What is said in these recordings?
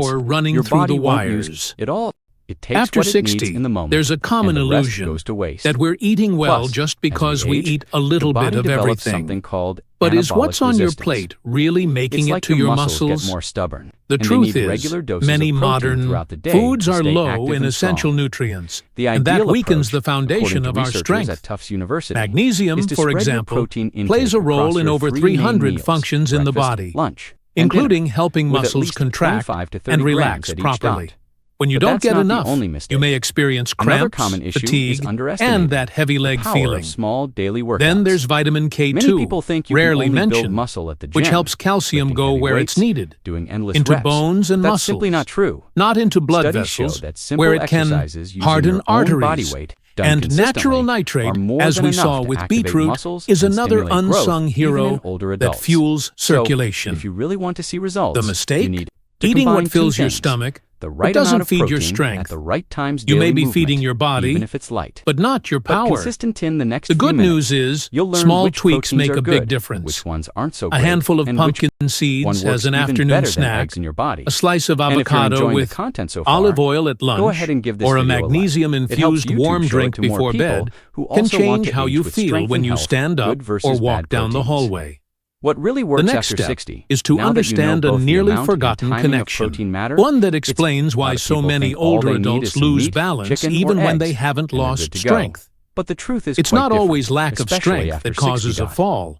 power running your through body the won't use wires. it all. It takes After what it needs 60, in the moment, there's a common and the rest illusion goes to waste. that we're eating well Plus, just as because we we age, eat a little the bit body of develops everything. something called But is anabolic what's on your resistance. plate really making It's it like to your your muscles muscles? get more stubborn. The and truth they need is, regular doses many of protein modern throughout the day foods to are stay low active in and strong. essential nutrients, The and that ideal weakens the approach, foundation according to of our researchers strength. at Tufts University, Magnesium, is to for spread your example, protein intake plays a role across in your over 3 main 300 meals, functions in the breakfast, body, lunch, and dinner, including helping with at muscles least contract 25 to 30 and grams relax at each properly. dot. When you But don't that's get not enough, the only you mistake. may experience Another cramps, common issue is fatigue, underestimating and that heavy the leg power feeling. of small daily workouts. Then there's vitamin K2, Many people think you rarely can only build mentioned, muscle at the gym, which helps calcium lifting go heavy where weights, it's needed, doing endless into reps. bones and That's muscles, simply not true. not into blood Studies vessels, show that simple where it can exercises using harden your own body arteries. weight done And consistently natural nitrate, are more as than we enough saw to with activate beetroot, muscles is and another stimulate growth, unsung even hero in older that adults. fuels circulation. So, if you really want to see results, The mistake? you need to Eating combine what fills two your things: stomach, the right but doesn't amount of feed your protein strength. at the right times You daily may be movement, feeding your body, even if it's light. but not your But power. consistent in the next The few good minutes, news is, you'll learn small which tweaks proteins make are a big good, difference. which ones aren't so A great, handful of and pumpkin one seeds works as an even afternoon better than snack, eggs in your body. a slice of And if you're avocado enjoying with the content so far, olive oil at lunch, go ahead and give this or a video like. It helps magnesium-infused YouTube warm show it drink to more before people bed who can also want change to how age you with feel strength when and you health, stand up good versus or walk bad down the proteins. hallway. What really works The next after step 60 is to now that you know understand a both the nearly amount and forgotten timing of connection, protein matter, one that it's explains a why lot of so people many think all older they need adults is some lose meat, balance chicken, even or when they eggs, haven't and they're lost good to go. strength. But the truth is It's quite not different, always lack of especially strength after that causes 60 a fall.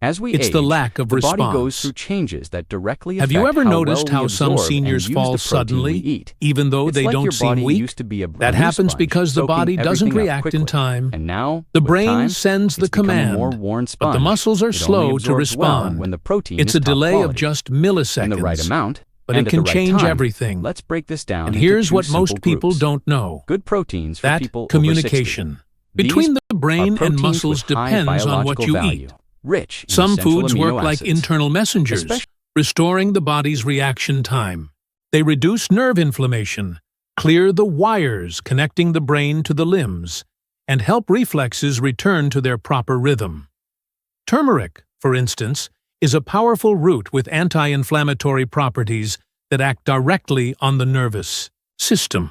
As we It's age, the lack of the body response. goes through changes that directly Have affect you ever how noticed well we how some absorb seniors and use fall the protein we suddenly, eat. even though It's they like don't your seem body weak? used to be a That glue happens sponge, because the soaking body doesn't everything up react in quickly. time. And now, The with brain time, sends the it's become a command, more worn but sponge. the muscles are It slow only to absorbs well respond. when the protein It's is a top delay of quality. just milliseconds, In the right amount, but and it at can the right change time. everything. Let's break this down And into here's two what most simple people groups. don't know. Good proteins for That people over 60. communication between the brain and muscles depends on what you eat. Rich in Some essential foods amino work like acids. internal messengers, restoring the body's reaction time. They reduce nerve inflammation, clear the wires connecting the brain to the limbs, and help reflexes return to their proper rhythm. Turmeric, for instance, is a powerful root with anti-inflammatory properties that act directly on the nervous system.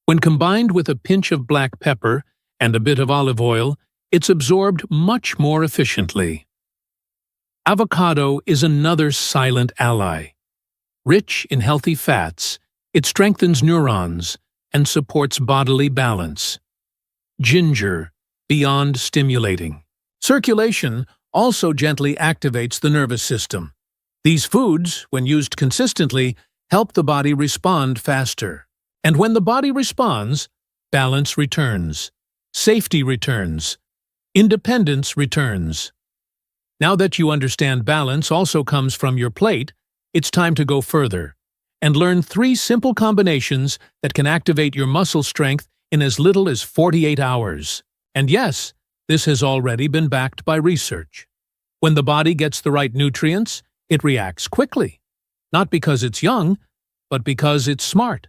When combined with a pinch of black pepper and a bit of olive oil, it's absorbed much more efficiently. Avocado is another silent ally. Rich in healthy fats, it strengthens neurons and supports bodily balance. Ginger, beyond stimulating. Circulation also gently activates the nervous system. These foods, when used consistently, help the body respond faster. And when the body responds, balance returns, safety returns, independence returns. Now that you understand balance also comes from your plate, it's time to go further and learn 3 simple combinations that can activate your muscle strength in as little as 48 hours. And yes, this has already been backed by research. When the body gets the right nutrients, it reacts quickly. Not because it's young, but because it's smart.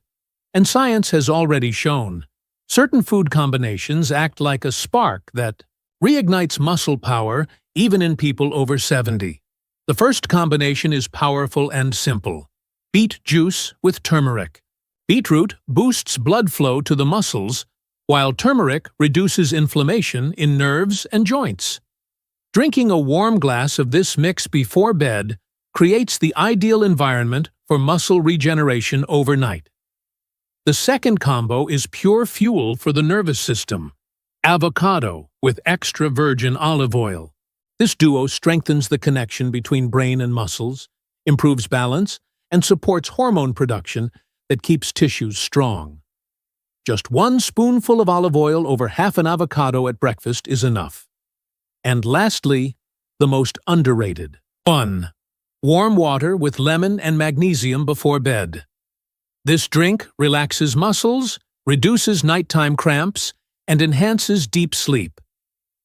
And science has already shown certain food combinations act like a spark that reignites muscle power even in people over 70. The first combination is powerful and simple. Beet juice with turmeric. Beetroot boosts blood flow to the muscles, while turmeric reduces inflammation in nerves and joints. Drinking a warm glass of this mix before bed creates the ideal environment for muscle regeneration overnight. The second combo is pure fuel for the nervous system. Avocado with extra virgin olive oil. This duo strengthens the connection between brain and muscles, improves balance, and supports hormone production that keeps tissues strong. Just 1 spoonful of olive oil over half an avocado at breakfast is enough. And lastly, the most underrated. 1. Warm water with lemon and magnesium before bed. This drink relaxes muscles, reduces nighttime cramps, and enhances deep sleep,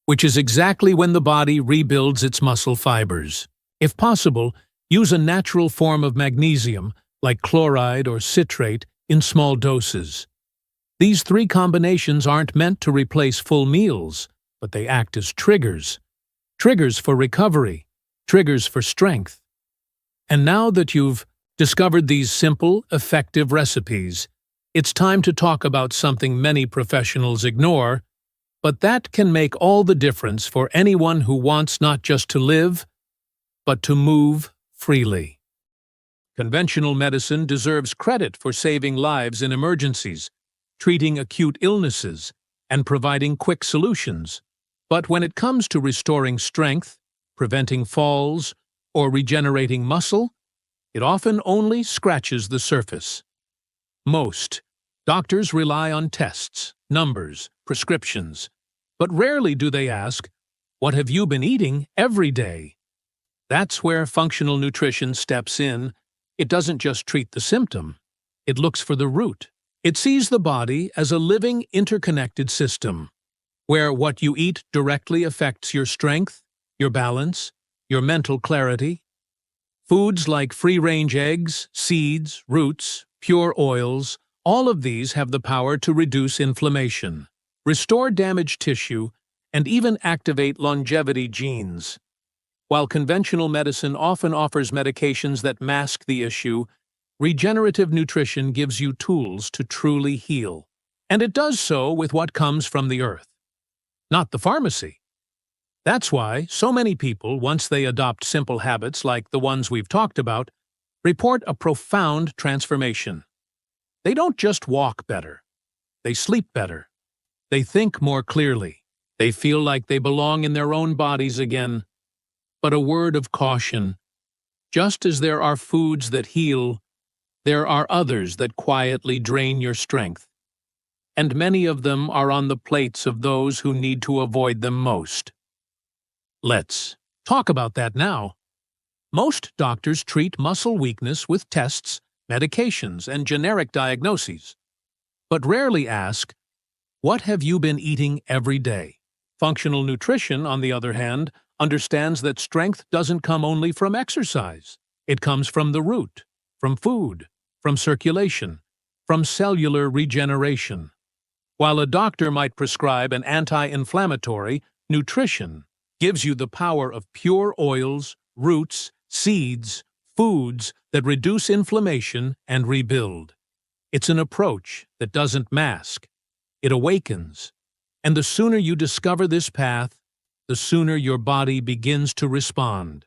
which is exactly when the body rebuilds its muscle fibers. If possible, use a natural form of magnesium, like chloride or citrate, in small doses. These 3 combinations aren't meant to replace full meals, but they act as triggers. Triggers for recovery, triggers for strength. And now that you've discovered these simple, effective recipes, It's time to talk about something many professionals ignore, but that can make all the difference for anyone who wants not just to live, but to move freely. Conventional medicine deserves credit for saving lives in emergencies, treating acute illnesses, and providing quick solutions. But when it comes to restoring strength, preventing falls, or regenerating muscle, it often only scratches the surface. Most doctors rely on tests, numbers, prescriptions, but rarely do they ask, "What have you been eating every day?" That's where functional nutrition steps in. It doesn't just treat the symptom, it looks for the root. It sees the body as a living, interconnected system, where what you eat directly affects your strength, your balance, your mental clarity. Foods like free-range eggs, seeds, roots, pure oils, all of these have the power to reduce inflammation, restore damaged tissue, and even activate longevity genes. While conventional medicine often offers medications that mask the issue, regenerative nutrition gives you tools to truly heal. And it does so with what comes from the earth, not the pharmacy. That's why so many people, once they adopt simple habits like the ones we've talked about, report a profound transformation. They don't just walk better. They sleep better. They think more clearly. They feel like they belong in their own bodies again. But a word of caution. Just as there are foods that heal, there are others that quietly drain your strength. And many of them are on the plates of those who need to avoid them most. Let's talk about that now. Most doctors treat muscle weakness with tests, medications, and generic diagnoses, but rarely ask, "What have you been eating every day?" Functional nutrition, on the other hand, understands that strength doesn't come only from exercise. It comes from the root, from food, from circulation, from cellular regeneration. While a doctor might prescribe an anti-inflammatory, nutrition gives you the power of pure oils, roots, seeds, foods that reduce inflammation and rebuild. It's an approach that doesn't mask. It awakens. And the sooner you discover this path, the sooner your body begins to respond.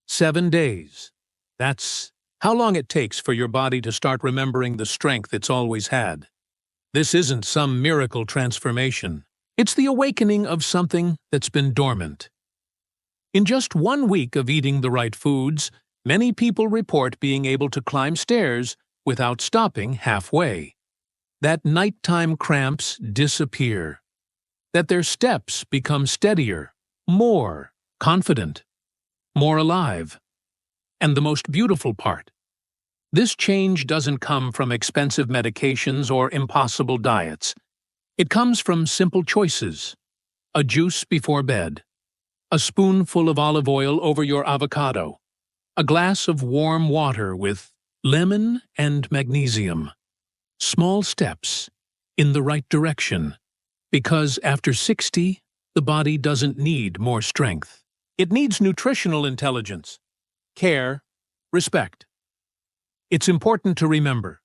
7 days. That's how long it takes for your body to start remembering the strength it's always had. This isn't some miracle transformation. It's the awakening of something that's been dormant. In just 1 week of eating the right foods, many people report being able to climb stairs without stopping halfway. That nighttime cramps disappear. That their steps become steadier, more confident, more alive. And the most beautiful part, this change doesn't come from expensive medications or impossible diets. It comes from simple choices: a juice before bed, a spoonful of olive oil over your avocado, a glass of warm water with lemon and magnesium. Small steps in the right direction. Because after 60, the body doesn't need more strength. It needs nutritional intelligence, care, respect. It's important to remember,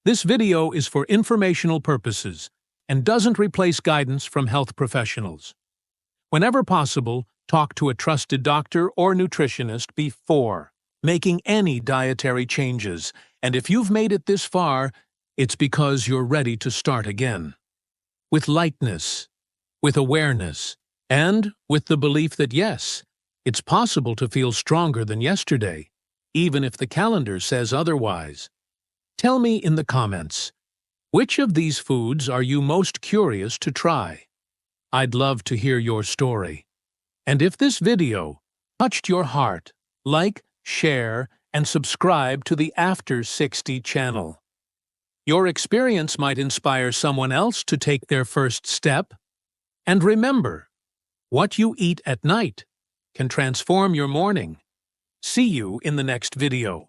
this video is for informational purposes and doesn't replace guidance from health professionals. Whenever possible, talk to a trusted doctor or nutritionist before making any dietary changes. And if you've made it this far, it's because you're ready to start again. With lightness, with awareness, and with the belief that yes, it's possible to feel stronger than yesterday, even if the calendar says otherwise. Tell me in the comments, which of these foods are you most curious to try? I'd love to hear your story. And if this video touched your heart, like, share, and subscribe to the After 60 channel. Your experience might inspire someone else to take their first step. And remember, what you eat at night can transform your morning. See you in the next video.